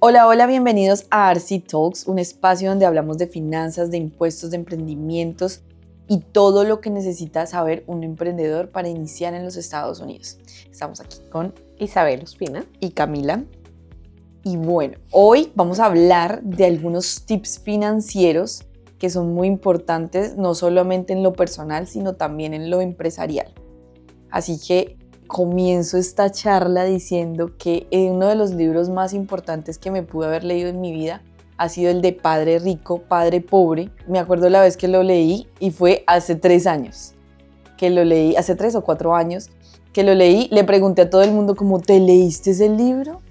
Hola, hola, bienvenidos a Arsi Talks, un espacio donde hablamos de finanzas, de impuestos, de emprendimientos y todo lo que necesita saber un emprendedor para iniciar en los Estados Unidos. Estamos aquí con Isabel Ospina y Camila. Y bueno, hoy vamos a hablar de algunos tips financieros que son muy importantes, no solamente en lo personal, sino también en lo empresarial. Así que comienzo esta charla diciendo que uno de los libros más importantes que me pude haber leído en mi vida ha sido el de Padre Rico, Padre Pobre. Me acuerdo la vez que lo leí y fue hace 3 años que lo leí, hace 3 o 4 años que lo leí. Le pregunté a todo el mundo como, ¿te leíste ese libro?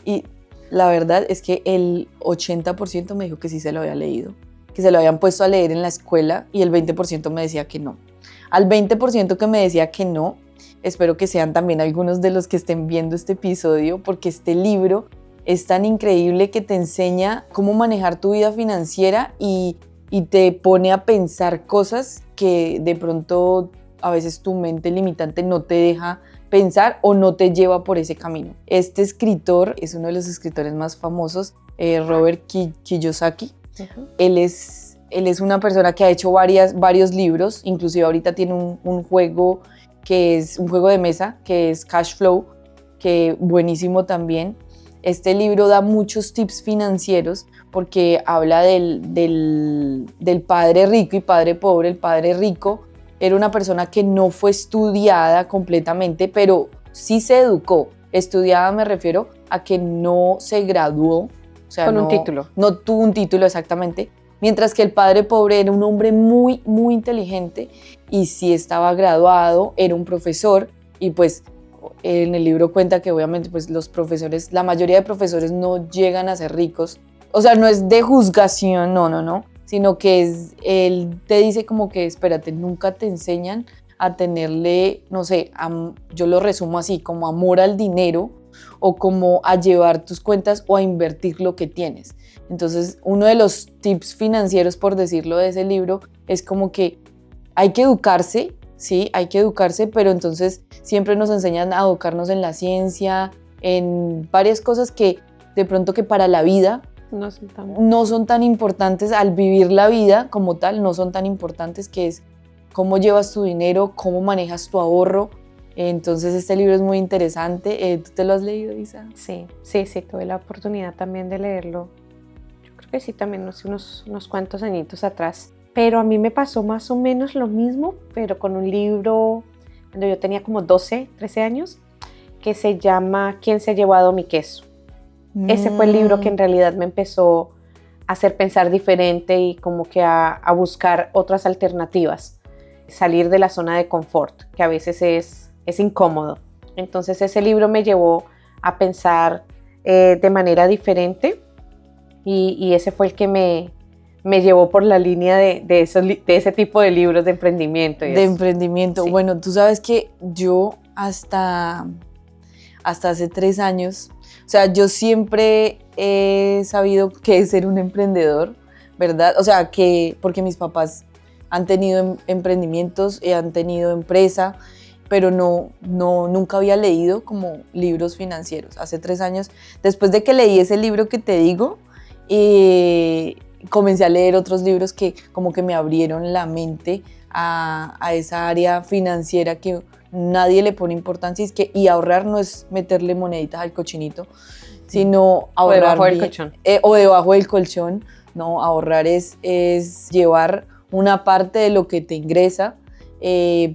Y la verdad es que el 80% me dijo que sí se lo había leído, que se lo habían puesto a leer en la escuela, y el 20% me decía que no. Al 20% que me decía que no, espero que sean también algunos de los que estén viendo este episodio, porque este libro es tan increíble que te enseña cómo manejar tu vida financiera y te pone a pensar cosas que de pronto a veces tu mente limitante no te deja pensar o no te lleva por ese camino. Este escritor es uno de los escritores más famosos, Robert Kiyosaki. Él es una persona que ha hecho varios libros, inclusive ahorita tiene un juego que es un juego de mesa, que es Cash Flow, que buenísimo también. Este libro da muchos tips financieros porque habla del padre rico y padre pobre. El padre rico era una persona que no fue estudiada completamente, pero sí se educó. Estudiada me refiero a que no se graduó, o sea, con un título. No tuvo un título exactamente. Mientras que el padre pobre era un hombre muy, muy inteligente y sí estaba graduado, era un profesor, y pues en el libro cuenta que obviamente pues los profesores, la mayoría de profesores no llegan a ser ricos. O sea, no es de juzgación, no, sino que él te dice como que espérate, nunca te enseñan a tenerle, no sé, yo lo resumo así, como amor al dinero o como a llevar tus cuentas o a invertir lo que tienes. Entonces, uno de los tips financieros, por decirlo, de ese libro es como que hay que educarse, sí, hay que educarse, pero entonces siempre nos enseñan a educarnos en la ciencia, en varias cosas que de pronto que para la vida no son tan importantes, al vivir la vida como tal, no son tan importantes, que es cómo llevas tu dinero, cómo manejas tu ahorro. Entonces este libro es muy interesante. ¿Tú te lo has leído, Isa? Sí, tuve la oportunidad también de leerlo. Yo creo que sí, también unos cuantos añitos atrás. Pero a mí me pasó más o menos lo mismo, pero con un libro cuando yo tenía como 12, 13 años, que se llama ¿Quién se ha llevado mi queso? Ese fue el libro que en realidad me empezó a hacer pensar diferente y como que a buscar otras alternativas. Salir de la zona de confort, que a veces es incómodo. Entonces ese libro me llevó a pensar de manera diferente y ese fue el que me llevó por la línea de ese tipo de libros de emprendimiento. De emprendimiento. Sí. Bueno, tú sabes que yo hasta hace 3 años, o sea, yo siempre he sabido qué es ser un emprendedor, ¿verdad? O sea, porque mis papás han tenido emprendimientos, han tenido empresa, pero nunca había leído como libros financieros. Hace 3 años, después de que leí ese libro que te digo, comencé a leer otros libros que como que me abrieron la mente a esa área financiera que nadie le pone importancia, y ahorrar no es meterle moneditas al cochinito, sino ahorrar o debajo del colchón. O debajo del colchón. No, ahorrar es llevar una parte de lo que te ingresa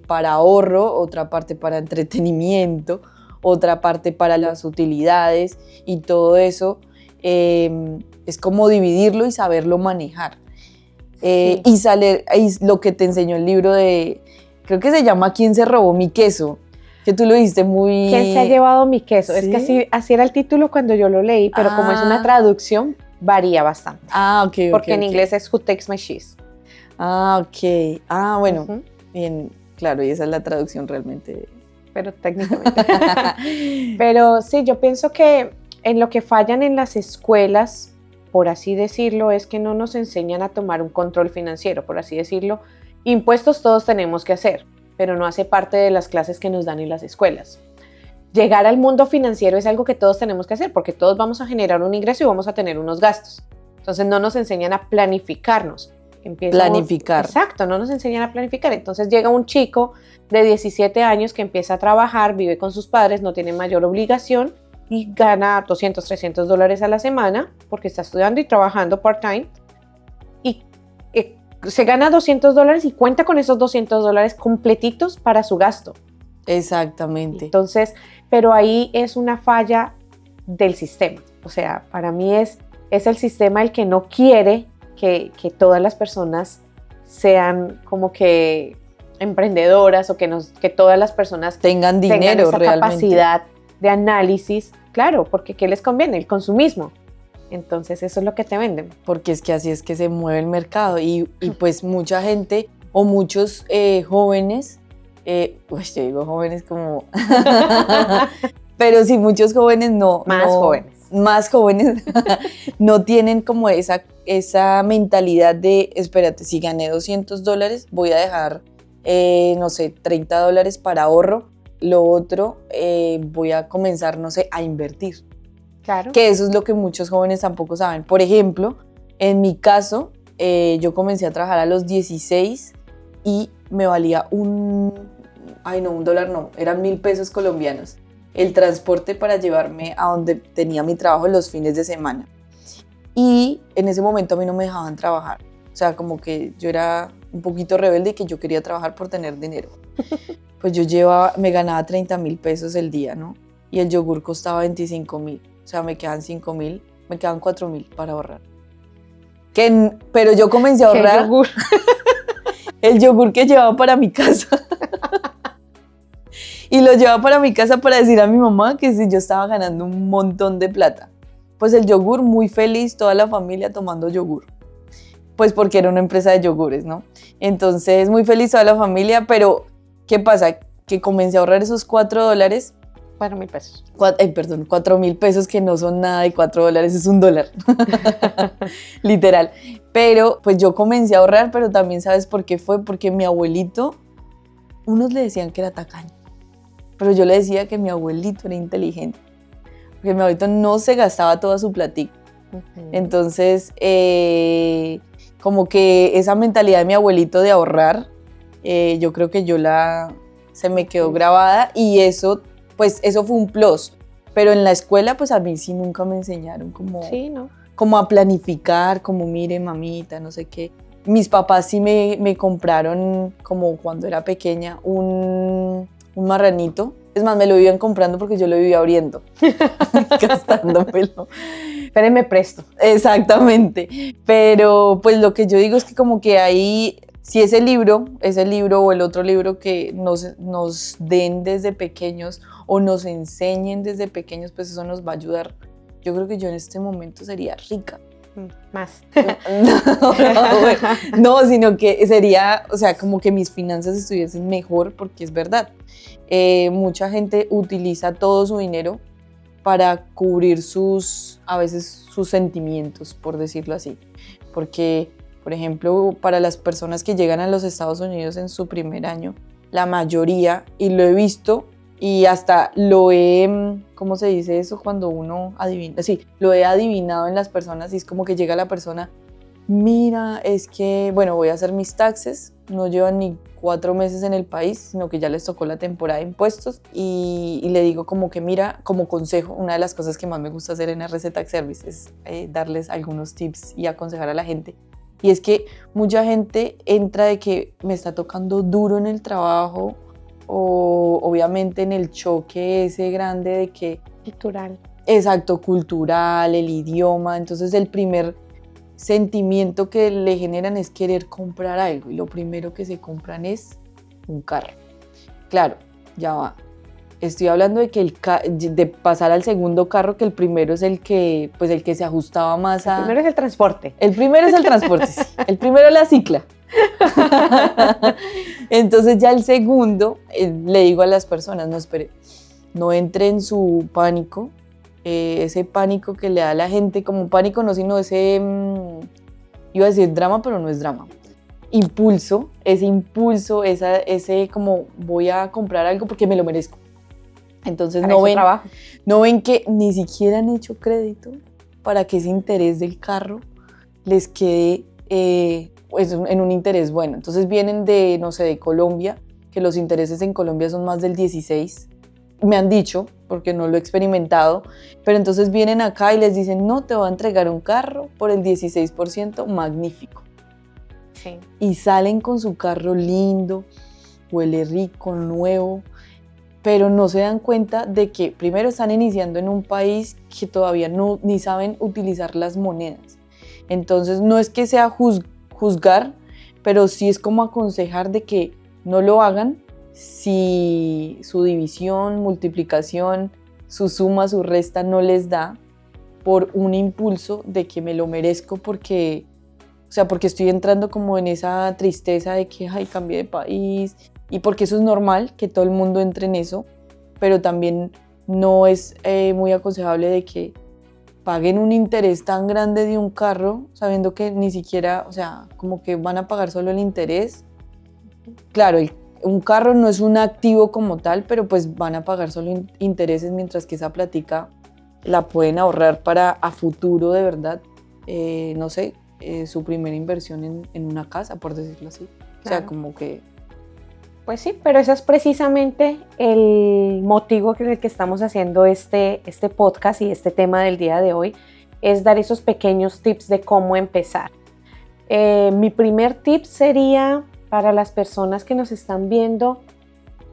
para ahorro, otra parte para entretenimiento, otra parte para las utilidades, y todo eso es como dividirlo y saberlo manejar. Sí. Y lo que te enseñó el libro creo que se llama ¿Quién se robó mi queso? Que tú lo dijiste muy... ¿Quién se ha llevado mi queso? ¿Sí? Es que así era el título cuando yo lo leí, pero como es una traducción, varía bastante. Ok. Porque en inglés es Who Takes My Cheese. Ok. Bueno, bien, claro, y esa es la traducción realmente. Pero técnicamente. Pero sí, yo pienso que en lo que fallan en las escuelas, por así decirlo, es que no nos enseñan a tomar un control financiero, por así decirlo. Impuestos todos tenemos que hacer, pero no hace parte de las clases que nos dan en las escuelas. llegar al mundo financiero es algo que todos tenemos que hacer, porque todos vamos a generar un ingreso y vamos a tener unos gastos. Entonces no nos enseñan a planificarnos. Planificar. Exacto, no nos enseñan a planificar. Entonces llega un chico de 17 años que empieza a trabajar, vive con sus padres, no tiene mayor obligación y gana $200, $300 a la semana porque está estudiando y trabajando part-time. Y se gana $200 y cuenta con esos $200 completitos para su gasto. Exactamente. Entonces, pero ahí es una falla del sistema. O sea, para mí es el sistema el que no quiere que todas las personas sean como que emprendedoras o que todas las personas tengan dinero esa realmente. Capacidad de análisis. Claro, porque ¿qué les conviene? El consumismo. Entonces eso es lo que te venden. Porque es que así es que se mueve el mercado y pues mucha gente o muchos jóvenes, yo digo jóvenes como... pero sí, muchos jóvenes más jóvenes no tienen como esa mentalidad de, espérate, si gané $200, voy a dejar, no sé, $30 para ahorro, lo otro voy a comenzar, no sé, a invertir. Claro. Que eso es lo que muchos jóvenes tampoco saben. Por ejemplo, en mi caso, yo comencé a trabajar a los 16 y me valía $1 no, eran 1.000 pesos colombianos. El transporte para llevarme a donde tenía mi trabajo los fines de semana. Y en ese momento a mí no me dejaban trabajar. O sea, como que yo era un poquito rebelde y que yo quería trabajar por tener dinero. Pues me ganaba 30.000 pesos el día, ¿no? Y el yogur costaba 25.000. O sea, me quedan 5.000, me quedan 4.000 para ahorrar. Pero yo comencé a ahorrar. ¿Qué yogur? El yogur que llevaba para mi casa. Y lo llevaba para mi casa para decir a mi mamá que si yo estaba ganando un montón de plata. Pues el yogur, muy feliz, toda la familia tomando yogur. Pues porque era una empresa de yogures, ¿no? Entonces, muy feliz toda la familia, pero ¿qué pasa? Que comencé a ahorrar esos $4. 4.000 pesos. 4.000 pesos, que no son nada, de $4 es $1. Literal. Pero pues yo comencé a ahorrar, pero también ¿sabes por qué fue? Porque mi abuelito, unos le decían que era tacaño, pero yo le decía que mi abuelito era inteligente, porque mi abuelito no se gastaba toda su platica. Entonces, como que esa mentalidad de mi abuelito de ahorrar, yo creo que se me quedó grabada y eso fue un plus. Pero en la escuela, pues a mí sí nunca me enseñaron como a planificar, como mire mamita, no sé qué. Mis papás sí me compraron, como cuando era pequeña, un marranito. Es más, me lo iban comprando porque yo lo vivía abriendo, gastándomelo. Espérenme presto. Exactamente. Pero pues lo que yo digo es que como que ahí, si ese libro o el otro libro que nos den desde pequeños o nos enseñen desde pequeños, pues eso nos va a ayudar. Yo creo que yo en este momento sería rica. Más. No, sino que sería, o sea, como que mis finanzas estuviesen mejor, porque es verdad. Mucha gente utiliza todo su dinero para cubrir a veces sus sentimientos, por decirlo así. Porque, por ejemplo, para las personas que llegan a los Estados Unidos en su primer año, la mayoría, y lo he visto, y hasta ¿cómo se dice eso? Cuando uno adivina, sí, lo he adivinado en las personas, y es como que llega la persona, mira, es que, bueno, voy a hacer mis taxes, no llevan ni 4 meses en el país, sino que ya les tocó la temporada de impuestos, y le digo como que mira, como consejo, una de las cosas que más me gusta hacer en RC Tax Service es darles algunos tips y aconsejar a la gente. Y es que mucha gente entra de que me está tocando duro en el trabajo, o obviamente en el choque ese grande de que... Cultural. Exacto, cultural, el idioma. Entonces el primer sentimiento que le generan es querer comprar algo, y lo primero que se compran es un carro. Claro, ya va. Estoy hablando de que de pasar al segundo carro, que el primero es el que se ajustaba más a... El primero es el transporte. El primero es el transporte, sí. El primero es la cicla. Entonces ya el segundo, le digo a las personas, no, espere, no entre en su pánico, ese pánico que le da a la gente, como pánico no, sino ese, iba a decir drama, pero no es drama, ese impulso, ese como voy a comprar algo porque me lo merezco. Entonces Para eso trabajo. no ven que ni siquiera han hecho crédito para que ese interés del carro les quede pues, en un interés bueno. Entonces vienen de, no sé, de Colombia, que los intereses en Colombia son más del 16%. Me han dicho, porque no lo he experimentado, pero entonces vienen acá y les dicen, no, te voy a entregar un carro por el 16%, magnífico. Sí. Y salen con su carro lindo, huele rico, nuevo, pero no se dan cuenta de que primero están iniciando en un país que todavía no, ni saben utilizar las monedas. Entonces no es que sea juzgar, pero sí es como aconsejar de que no lo hagan si su división, multiplicación, su suma, su resta no les da por un impulso de que me lo merezco porque, o sea, porque estoy entrando como en esa tristeza de que, ay, cambié de país, y porque eso es normal, que todo el mundo entre en eso, pero también no es muy aconsejable de que paguen un interés tan grande de un carro sabiendo que ni siquiera, o sea, como que van a pagar solo el interés. Claro, un carro no es un activo como tal, pero pues van a pagar solo intereses, mientras que esa plática la pueden ahorrar para a futuro de verdad, no sé, su primera inversión en una casa, por decirlo así. Claro. O sea, como que... Pues sí, pero ese es precisamente el motivo por el que estamos haciendo este podcast y este tema del día de hoy, es dar esos pequeños tips de cómo empezar. Mi primer tip sería para las personas que nos están viendo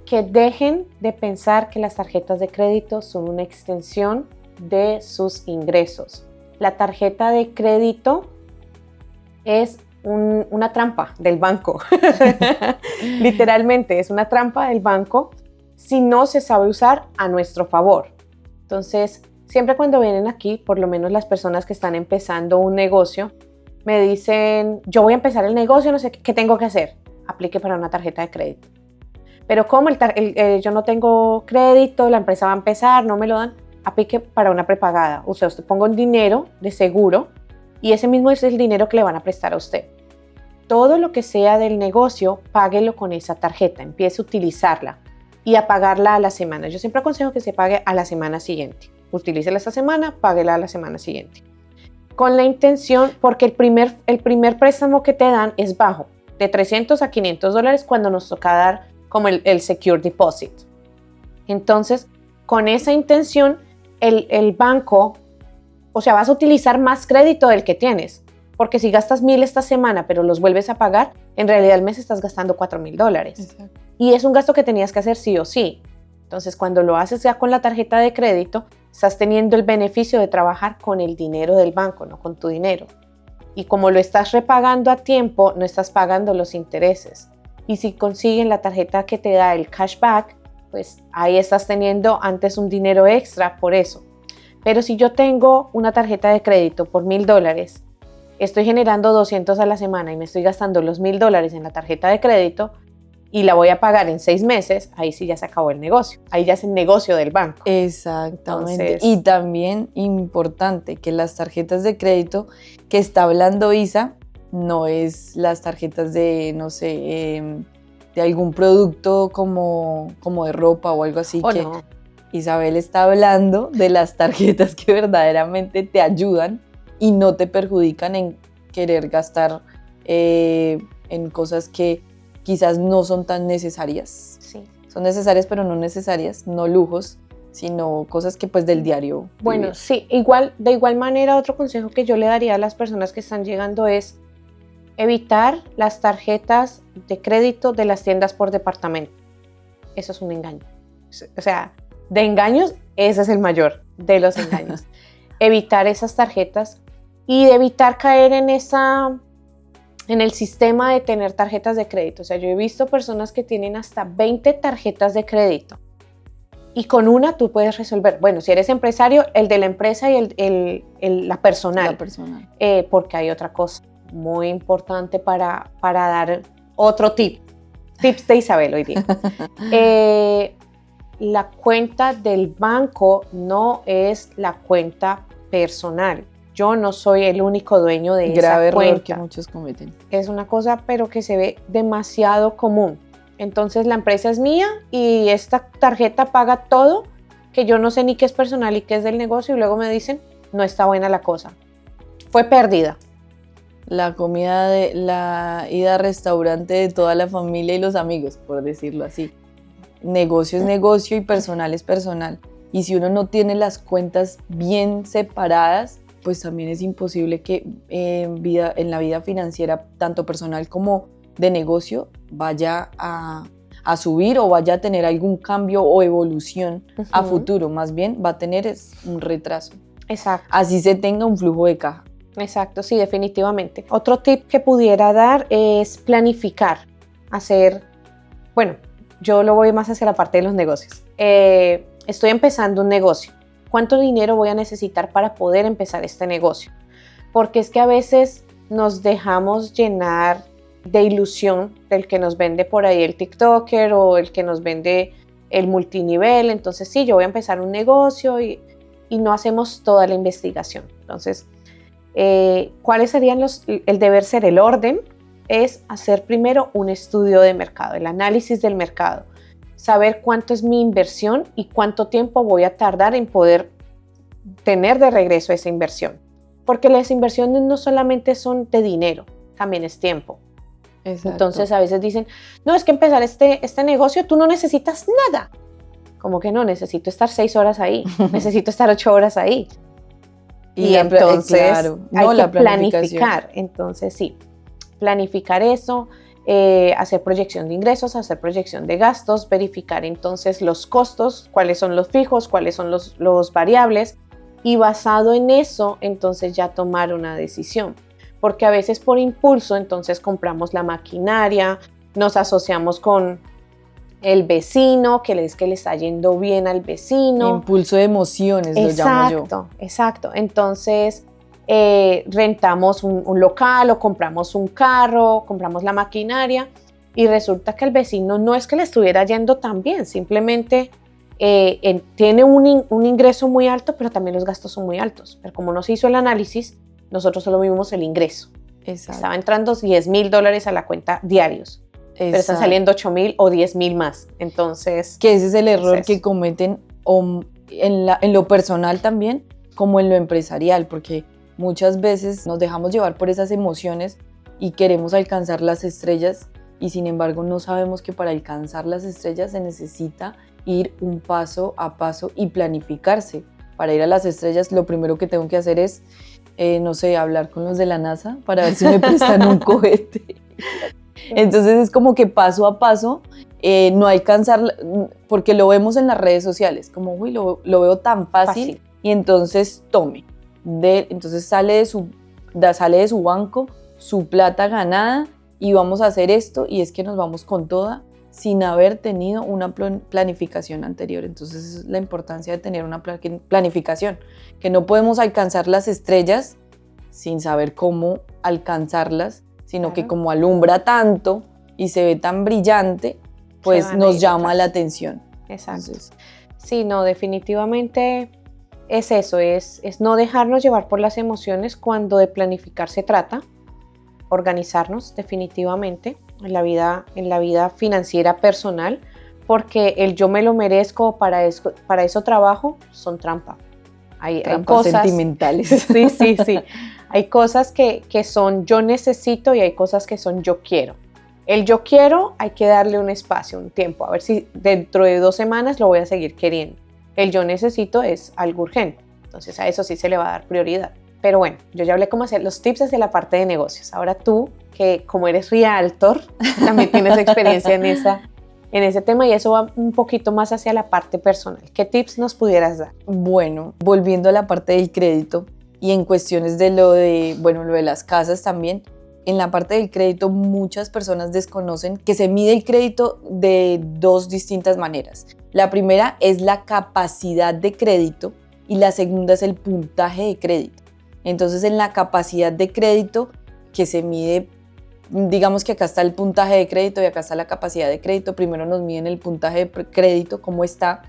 que dejen de pensar que las tarjetas de crédito son una extensión de sus ingresos. La tarjeta de crédito es una trampa del banco. Literalmente es una trampa del banco si no se sabe usar a nuestro favor. Entonces, siempre cuando vienen aquí, por lo menos las personas que están empezando un negocio, me dicen, yo voy a empezar el negocio, no sé qué tengo que hacer. Aplique para una tarjeta de crédito. Pero como yo no tengo crédito, la empresa va a empezar, no me lo dan, aplique para una prepagada. O sea, usted ponga un dinero de seguro y ese mismo es el dinero que le van a prestar a usted. Todo lo que sea del negocio, páguelo con esa tarjeta, empiece a utilizarla y a pagarla a la semana. Yo siempre aconsejo que se pague a la semana siguiente. Utilícela esta semana, páguela a la semana siguiente. Con la intención, porque el primer préstamo que te dan es bajo, de $300 a $500 cuando nos toca dar como el secure deposit. Entonces, con esa intención, el banco, o sea, vas a utilizar más crédito del que tienes, porque si gastas 1,000 esta semana, pero los vuelves a pagar, en realidad al mes estás gastando $4,000. Exacto. Y es un gasto que tenías que hacer sí o sí. Entonces, cuando lo haces ya con la tarjeta de crédito, estás teniendo el beneficio de trabajar con el dinero del banco, no con tu dinero. Y como lo estás repagando a tiempo, no estás pagando los intereses. Y si consiguen la tarjeta que te da el cashback, pues ahí estás teniendo antes un dinero extra por eso. Pero si yo tengo una tarjeta de crédito por $1,000, estoy generando 200 a la semana y me estoy gastando los $1,000 en la tarjeta de crédito y la voy a pagar en 6 meses, ahí sí ya se acabó el negocio. Ahí ya es el negocio del banco. Exactamente. Entonces, y también importante que las tarjetas de crédito que está hablando Isa no es las tarjetas de, no sé, de algún producto como de ropa o algo así. Que no. Isabel está hablando de las tarjetas que verdaderamente te ayudan y no te perjudican en querer gastar en cosas que quizás no son tan necesarias. Sí. Son necesarias, pero no necesarias, no lujos, sino cosas que pues del diario. Bueno, vivir. Sí, de igual manera, otro consejo que yo le daría a las personas que están llegando es evitar las tarjetas de crédito de las tiendas por departamento. Eso es un engaño. O sea, de engaños, ese es el mayor de los engaños. Evitar esas tarjetas y de evitar caer en el sistema de tener tarjetas de crédito. O sea, yo he visto personas que tienen hasta 20 tarjetas de crédito y con una tú puedes resolver. Bueno, si eres empresario, el de la empresa y la personal. La personal. Porque hay otra cosa muy importante para dar otro tip. Tips de Isabel hoy día. La cuenta del banco no es la cuenta personal. Yo no soy el único dueño de esa cuenta. Grave error que muchos cometen. Es una cosa, pero que se ve demasiado común. Entonces la empresa es mía y esta tarjeta paga todo que yo no sé ni qué es personal y qué es del negocio y luego me dicen, no está buena la cosa. Fue pérdida. La comida de la ida al restaurante de toda la familia y los amigos, por decirlo así. Negocio es negocio y personal es personal. Y si uno no tiene las cuentas bien separadas, pues también es imposible que en la vida financiera, tanto personal como de negocio, vaya a subir o vaya a tener algún cambio o evolución a futuro. Más bien va a tener un retraso. Exacto. Así se tenga un flujo de caja. Exacto, sí, definitivamente. Otro tip que pudiera dar es planificar, bueno, yo lo voy más hacia la parte de los negocios. Estoy empezando un negocio. ¿Cuánto dinero voy a necesitar para poder empezar este negocio? Porque es que a veces nos dejamos llenar de ilusión del que nos vende por ahí el TikToker o el que nos vende el multinivel. Entonces, sí, yo voy a empezar un negocio y no hacemos toda la investigación. Entonces, ¿cuáles serían el deber ser? El orden es hacer primero un estudio de mercado, el análisis del mercado, saber cuánto es mi inversión y cuánto tiempo voy a tardar en poder tener de regreso esa inversión. Porque las inversiones no solamente son de dinero, también es tiempo. Exacto. Entonces a veces dicen, no, es que empezar este negocio tú no necesitas nada. Como que no, necesito estar 6 horas ahí, necesito estar 8 horas ahí. Y entonces hay que planificar. Entonces sí, planificar eso, hacer proyección de ingresos, hacer proyección de gastos, verificar entonces los costos, cuáles son los fijos, cuáles son los variables, y basado en eso entonces ya tomar una decisión. Porque a veces por impulso entonces compramos la maquinaria, nos asociamos con el vecino, que le está yendo bien al vecino. Impulso de emociones, lo llamo yo. Exacto. Entonces rentamos un local o compramos un carro, compramos la maquinaria y resulta que el vecino no es que le estuviera yendo tan bien, simplemente tiene un ingreso muy alto, pero también los gastos son muy altos. Pero como no se hizo el análisis, nosotros solo vimos el ingreso. Exacto. Estaba entrando $10,000 a la cuenta diarios. Exacto. Pero están saliendo 8,000 o 10,000 más. Entonces, que ese es el error que cometen en lo personal también, como en lo empresarial, porque muchas veces nos dejamos llevar por esas emociones y queremos alcanzar las estrellas y sin embargo no sabemos que para alcanzar las estrellas se necesita ir un paso a paso y planificarse. Para ir a las estrellas lo primero que tengo que hacer es, no sé, hablar con los de la NASA para ver si me prestan un cohete. Entonces es como que paso a paso, no alcanzar, porque lo vemos en las redes sociales, como uy, lo veo tan fácil. Y entonces entonces sale de su banco su plata ganada y vamos a hacer esto y es que nos vamos con toda sin haber tenido una planificación anterior. Entonces es la importancia de tener una planificación, que no podemos alcanzar las estrellas sin saber cómo alcanzarlas, sino claro, que como alumbra tanto y se ve tan brillante, pues nos llama la atención. Exacto. Entonces, sí, no, definitivamente es eso, es no dejarnos llevar por las emociones cuando de planificar se trata, organizarnos definitivamente en la vida financiera personal, porque el yo me lo merezco, para eso trabajo, son trampa. Hay cosas sentimentales. Sí. Hay cosas que son yo necesito y hay cosas que son yo quiero. El yo quiero hay que darle un espacio, un tiempo, a ver si dentro de 2 semanas lo voy a seguir queriendo. El yo necesito es algo urgente, entonces a eso sí se le va a dar prioridad. Pero bueno, yo ya hablé cómo hacer los tips desde la parte de negocios. Ahora tú, que como eres realtor, también tienes experiencia en ese tema y eso va un poquito más hacia la parte personal. ¿Qué tips nos pudieras dar? Bueno, volviendo a la parte del crédito y en cuestiones de lo de las casas también, en la parte del crédito muchas personas desconocen que se mide el crédito de 2 distintas maneras. La primera es la capacidad de crédito y la segunda es el puntaje de crédito. Entonces en la capacidad de crédito que se mide, digamos que acá está el puntaje de crédito y acá está la capacidad de crédito, primero nos miden el puntaje de crédito, cómo está,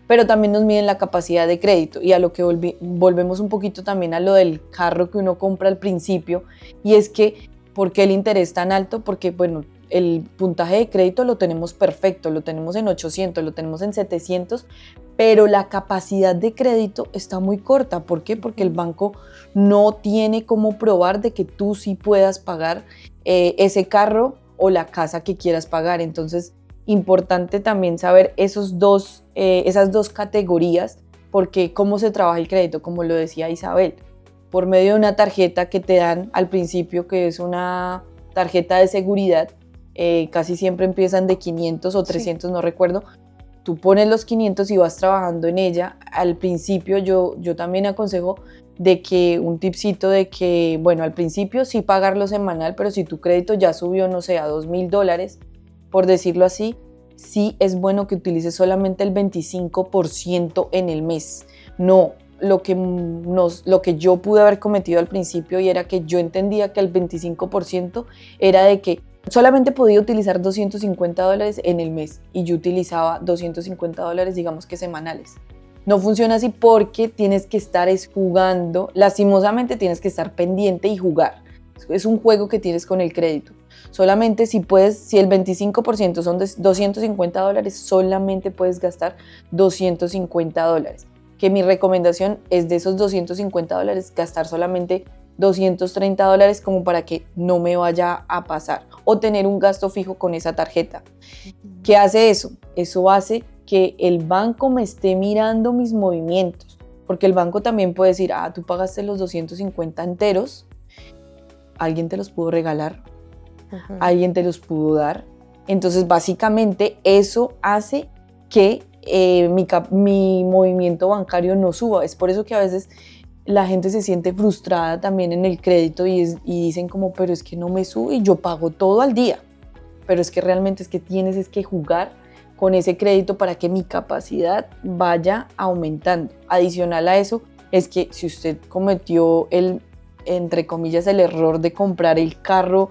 pero también nos miden la capacidad de crédito y a lo que volvemos un poquito también a lo del carro que uno compra al principio, y es que ¿por qué el interés tan alto? Porque bueno, el puntaje de crédito lo tenemos perfecto, lo tenemos en 800, lo tenemos en 700, pero la capacidad de crédito está muy corta. ¿Por qué? Porque el banco no tiene cómo probar de que tú sí puedas pagar ese carro o la casa que quieras pagar. Entonces, importante también saber esas dos categorías, porque cómo se trabaja el crédito, como lo decía Isabel, por medio de una tarjeta que te dan al principio, que es una tarjeta de seguridad, casi siempre empiezan de 500 o 300, sí, no recuerdo. Tú pones los 500 y vas trabajando en ella. Al principio yo también aconsejo de que un tipcito de que, bueno, al principio sí pagarlo semanal, pero si tu crédito ya subió, no sé, a $2,000, por decirlo así, sí es bueno que utilices solamente el 25% en el mes. No lo que yo pude haber cometido al principio, y era que yo entendía que el 25% era de que solamente podía utilizar $250 en el mes y yo utilizaba $250, digamos que semanales. No funciona así, porque tienes que estar jugando, lastimosamente tienes que estar pendiente y jugar. Es un juego que tienes con el crédito. Solamente si el 25% son de $250, solamente puedes gastar $250. Que mi recomendación es de esos $250 gastar solamente $230, como para que no me vaya a pasar, o tener un gasto fijo con esa tarjeta. ¿Qué hace eso? Eso hace que el banco me esté mirando mis movimientos, porque el banco también puede decir, tú pagaste los 250 enteros, alguien te los pudo regalar, alguien te los pudo dar. Entonces básicamente eso hace que mi movimiento bancario no suba. Es por eso que a veces la gente se siente frustrada también en el crédito y dicen como, pero es que no me sube y yo pago todo al día. Pero es que realmente es que tienes que jugar con ese crédito para que mi capacidad vaya aumentando. Adicional a eso es que si usted cometió entre comillas, el error de comprar el carro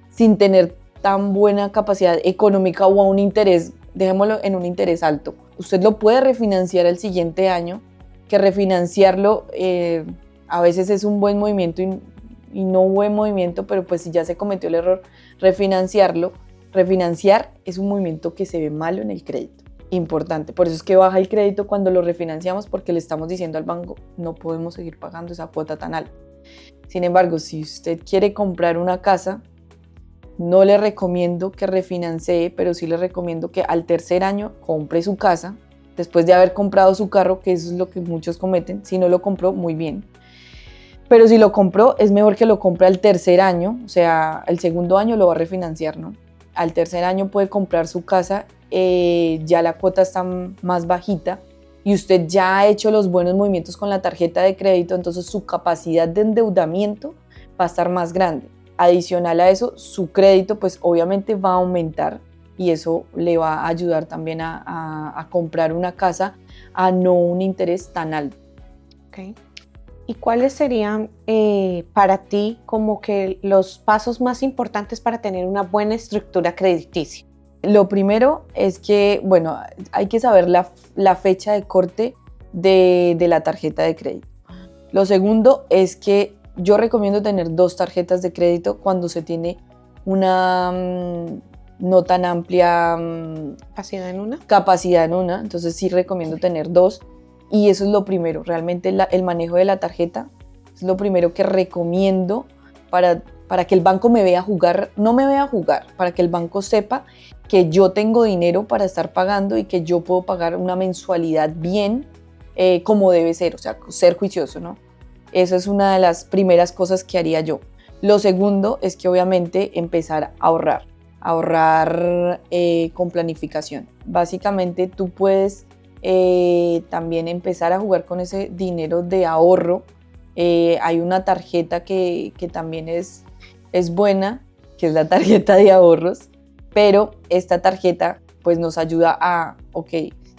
sin tener tan buena capacidad económica o a un interés, dejémoslo en un interés alto, usted lo puede refinanciar el siguiente año, que refinanciarlo a veces es un buen movimiento y no un buen movimiento, pero pues si ya se cometió el error, refinanciar es un movimiento que se ve malo en el crédito. Importante, por eso es que baja el crédito cuando lo refinanciamos, porque le estamos diciendo al banco, no podemos seguir pagando esa cuota tan alta. Sin embargo, si usted quiere comprar una casa, no le recomiendo que refinancie, pero sí le recomiendo que al tercer año compre su casa, después de haber comprado su carro, que eso es lo que muchos cometen. Si no lo compró, muy bien. Pero si lo compró, es mejor que lo compre al tercer año, o sea, el segundo año lo va a refinanciar, ¿no? Al tercer año puede comprar su casa, ya la cuota está más bajita y usted ya ha hecho los buenos movimientos con la tarjeta de crédito, entonces su capacidad de endeudamiento va a estar más grande. Adicional a eso, su crédito pues obviamente va a aumentar y eso le va a ayudar también a comprar una casa a no un interés tan alto. Okay. ¿Y cuáles serían para ti como que los pasos más importantes para tener una buena estructura crediticia? Lo primero es que, bueno, hay que saber la fecha de corte de la tarjeta de crédito. Lo segundo es que yo recomiendo tener 2 tarjetas de crédito cuando se tiene una no tan amplia capacidad en una. Entonces sí recomiendo tener 2. Y eso es lo primero, realmente el manejo de la tarjeta es lo primero que recomiendo para que el banco me vea jugar, no me vea jugar, para que el banco sepa que yo tengo dinero para estar pagando y que yo puedo pagar una mensualidad bien, como debe ser, o sea, ser juicioso, ¿no? Eso es una de las primeras cosas que haría yo. Lo segundo es que obviamente empezar a ahorrar con planificación. Básicamente tú puedes también empezar a jugar con ese dinero de ahorro. Hay una tarjeta que también es buena, que es la tarjeta de ahorros, pero esta tarjeta pues nos ayuda a,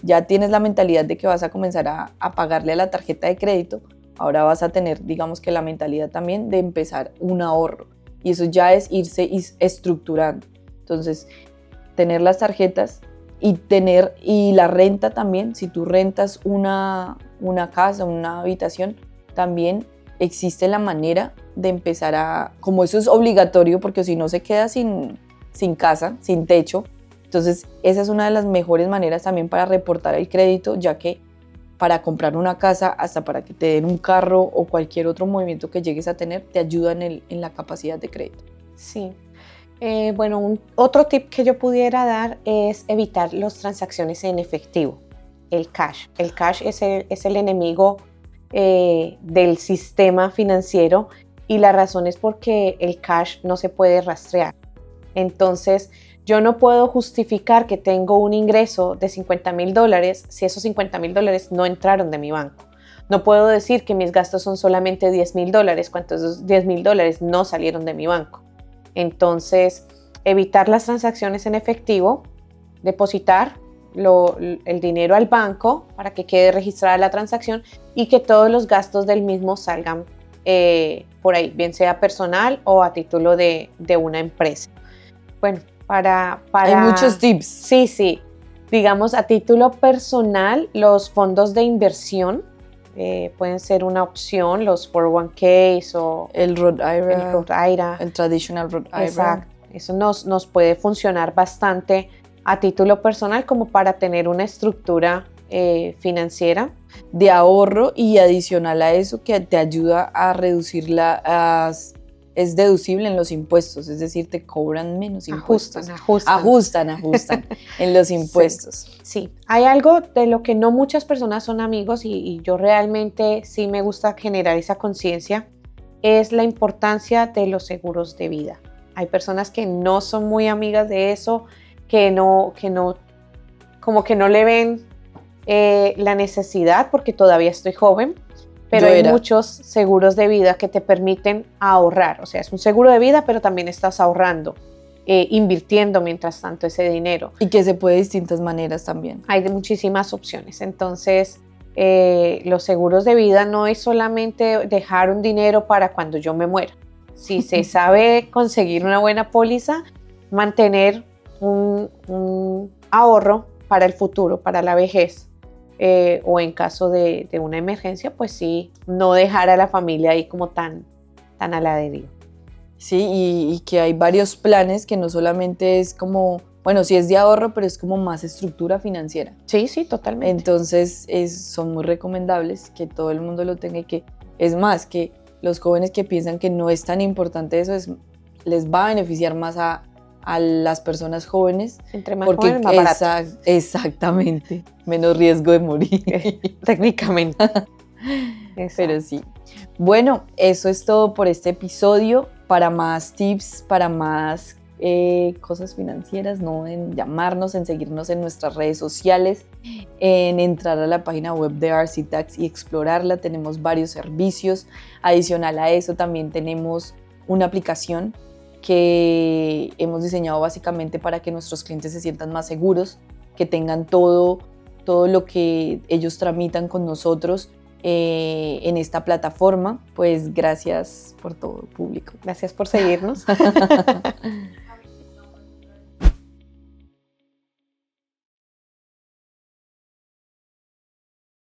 ya tienes la mentalidad de que vas a comenzar a pagarle a la tarjeta de crédito, ahora vas a tener, digamos que la mentalidad también de empezar un ahorro, y eso ya es irse estructurando. Entonces, tener las tarjetas y la renta también. Si tú rentas una casa, una habitación, también existe la manera de empezar como eso es obligatorio, porque si no se queda sin casa, sin techo, Entonces, esa es una de las mejores maneras también para reportar el crédito, ya que para comprar una casa, hasta para que te den un carro o cualquier otro movimiento que llegues a tener, te ayudan en la capacidad de crédito. Sí. Bueno, otro tip que yo pudiera dar es evitar las transacciones en efectivo, el cash. El cash es el enemigo del sistema financiero y la razón es porque el cash no se puede rastrear. Entonces, yo no puedo justificar que tengo un ingreso de $50,000 si esos $50,000 no entraron de mi banco. No puedo decir que mis gastos son solamente $10,000 cuando esos $10,000 no salieron de mi banco. Entonces, evitar las transacciones en efectivo, depositar el dinero al banco para que quede registrada la transacción y que todos los gastos del mismo salgan por ahí, bien sea personal o a título de una empresa. Bueno, Hay muchos tips. Sí. Digamos, a título personal, los fondos de inversión pueden ser una opción, los 401ks o el Roth IRA, el Traditional Roth IRA. Exacto. Eso nos puede funcionar bastante a título personal como para tener una estructura financiera. De ahorro y adicional a eso que te ayuda a reducir es deducible en los impuestos, es decir, te cobran menos impuestos. Ajustan en los impuestos. Sí, hay algo de lo que no muchas personas son amigos y yo realmente sí me gusta generar esa conciencia, es la importancia de los seguros de vida. Hay personas que no son muy amigas de eso, como que no le ven la necesidad porque todavía estoy joven. Pero hay muchos seguros de vida que te permiten ahorrar. O sea, es un seguro de vida, pero también estás ahorrando, invirtiendo mientras tanto ese dinero. Y que se puede de distintas maneras también. Hay de muchísimas opciones. Entonces, los seguros de vida no es solamente dejar un dinero para cuando yo me muera. Si se sabe conseguir una buena póliza, mantener un ahorro para el futuro, para la vejez. O en caso de una emergencia, pues sí, no dejar a la familia ahí como tan a la deriva. Sí, y que hay varios planes que no solamente es como, bueno, sí es de ahorro, pero es como más estructura financiera. Sí, totalmente. Entonces son muy recomendables que todo el mundo lo tenga y que, es más, que los jóvenes que piensan que no es tan importante eso, les va a beneficiar más a las personas jóvenes. Entre más jóvenes, más barato. Exactamente. Menos riesgo de morir. Técnicamente. Pero sí. Bueno, eso es todo por este episodio. Para más tips, para más cosas financieras, no en llamarnos, en seguirnos en nuestras redes sociales, en entrar a la página web de RC Tax y explorarla. Tenemos varios servicios. Adicional a eso, también tenemos una aplicación que hemos diseñado básicamente para que nuestros clientes se sientan más seguros, que tengan todo lo que ellos tramitan con nosotros en esta plataforma. Pues gracias por todo, público. Gracias por seguirnos.